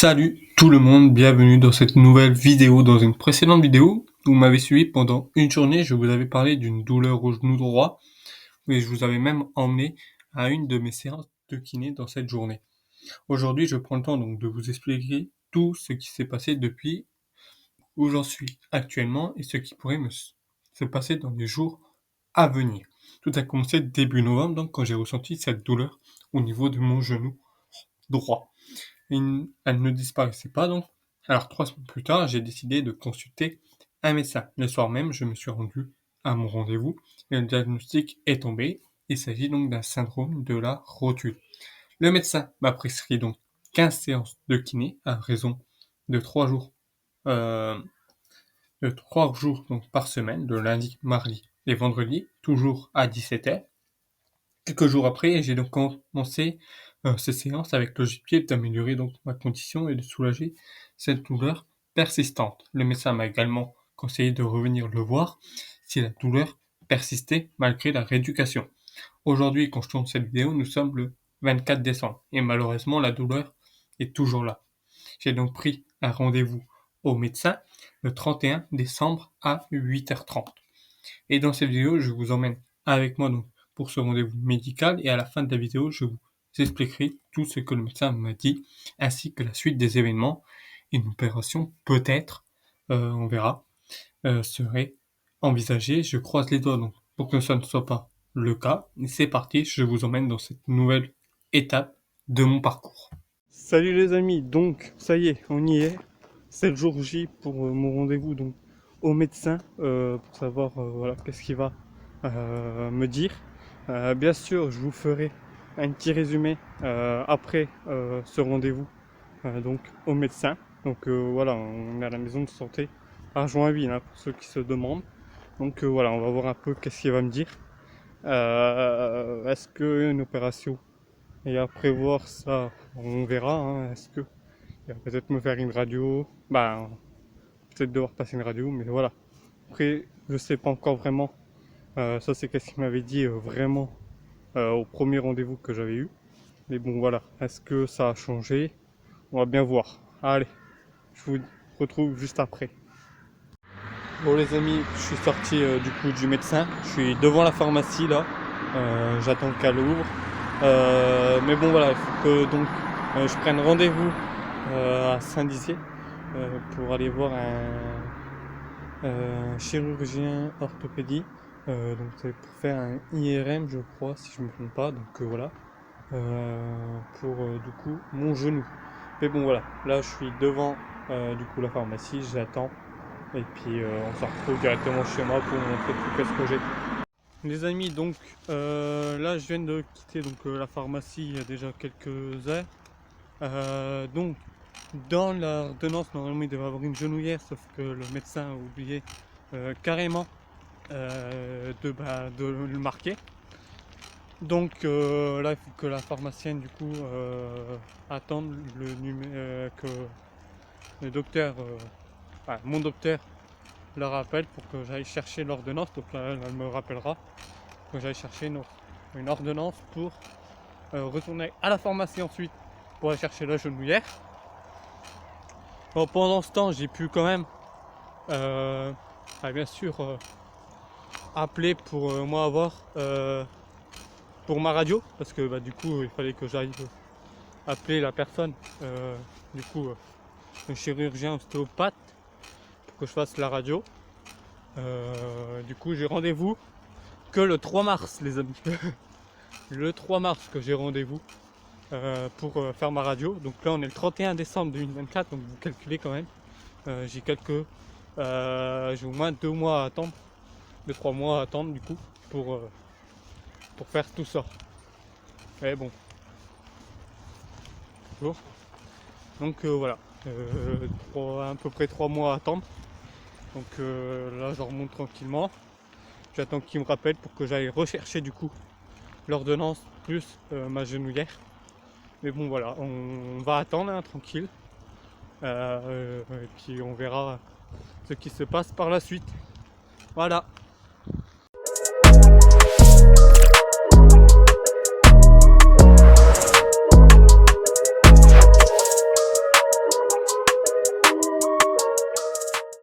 Salut tout le monde, bienvenue dans cette nouvelle vidéo. Dans une précédente vidéo, vous m'avez suivi pendant une journée, je vous avais parlé d'une douleur au genou droit, et je vous avais même emmené à une de mes séances de kiné dans cette journée. Aujourd'hui, je prends le temps donc de vous expliquer tout ce qui s'est passé depuis où j'en suis actuellement et ce qui pourrait se passer dans les jours à venir. Tout a commencé début novembre, donc quand j'ai ressenti cette douleur au niveau de mon genou droit. Elle ne disparaissait pas donc. Alors 3 semaines plus tard, j'ai décidé de consulter un médecin. Le soir même, je me suis rendu à mon rendez-vous et le diagnostic est tombé. Il s'agit donc d'un syndrome de la rotule. Le médecin m'a prescrit donc 15 séances de kiné à raison de 3 jours, euh, donc par semaine, de lundi, mardi et vendredi, toujours à 17h. Quelques jours après, j'ai donc commencé ces séances avec l'objectif d'améliorer donc ma condition et de soulager cette douleur persistante. Le médecin m'a également conseillé de revenir le voir si la douleur persistait malgré la rééducation. Aujourd'hui, quand je tourne cette vidéo, nous sommes le 24 décembre et malheureusement la douleur est toujours là. J'ai donc pris un rendez-vous au médecin le 31 décembre à 8h30. Et dans cette vidéo, je vous emmène avec moi donc pour ce rendez-vous médical et à la fin de la vidéo, je vous expliquerai tout ce que le médecin m'a dit ainsi que la suite des événements. Une opération peut-être, on verra, serait envisagée. Je croise les doigts donc pour que ça ne soit pas le cas. Et c'est parti, je vous emmène dans cette nouvelle étape de mon parcours. Salut les amis, donc ça y est, on y est. C'est le jour J pour mon rendez-vous donc au médecin pour savoir voilà qu'est-ce qu'il va me dire. Bien sûr, je vous ferai un petit résumé après ce rendez-vous donc au médecin. Donc voilà, on est à la maison de santé à Joinville pour ceux qui se demandent. Donc voilà, on va voir un peu qu'est-ce qu'il va me dire. Est-ce qu'une opération est à prévoir? Ça, on verra. Est-ce que il va peut-être me faire une radio? Peut-être devoir passer une radio, mais voilà. Après, je sais pas encore vraiment. Ça, c'est qu'est-ce qu'il m'avait dit vraiment au premier rendez-vous que j'avais eu. Mais bon, voilà. Est-ce que ça a changé? On va bien voir. Allez, je vous retrouve juste après. Bon les amis, je suis sorti du coup du médecin. Je suis devant la pharmacie là. J'attends qu'elle ouvre. Mais bon voilà, il faut que donc je prenne rendez-vous à Saint-Dizier pour aller voir un chirurgien orthopédie. Donc c'est pour faire un IRM je crois si je ne me trompe pas. Donc voilà. Pour du coup mon genou. Mais bon voilà, là je suis devant du coup la pharmacie, j'attends. Et puis on se retrouve directement chez moi pour vous montrer tout ce que j'ai. Les amis, donc là je viens de quitter donc, la pharmacie il y a déjà quelques heures. Donc dans l'ordonnance, normalement il devait avoir une genouillère, sauf que le médecin a oublié carrément de le marquer. Donc là il faut que la pharmacienne du coup attende que le docteur, mon docteur le rappelle pour que j'aille chercher l'ordonnance. Donc là elle me rappellera que j'aille chercher une ordonnance pour retourner à la pharmacie ensuite pour aller chercher la genouillère. Bon, pendant ce temps j'ai pu quand même bien sûr appeler pour moi avoir pour ma radio, parce que du coup il fallait que j'aille appeler la personne du coup le chirurgien ostéopathe pour que je fasse la radio. Du coup j'ai rendez-vous que le 3 mars les amis. Le 3 mars que j'ai rendez-vous pour faire ma radio. Donc là on est le 31 décembre 2024, donc vous calculez quand même. J'ai au moins 2 mois à attendre, 2-3 mois à attendre du coup pour faire tout ça. Mais bon. Bonjour. Donc voilà, à peu près 3 mois à attendre. Donc là je remonte tranquillement. J'attends qu'il me rappelle pour que j'aille rechercher du coup l'ordonnance plus ma genouillère. Mais bon voilà, on va attendre tranquille. Et puis on verra ce qui se passe par la suite. Voilà.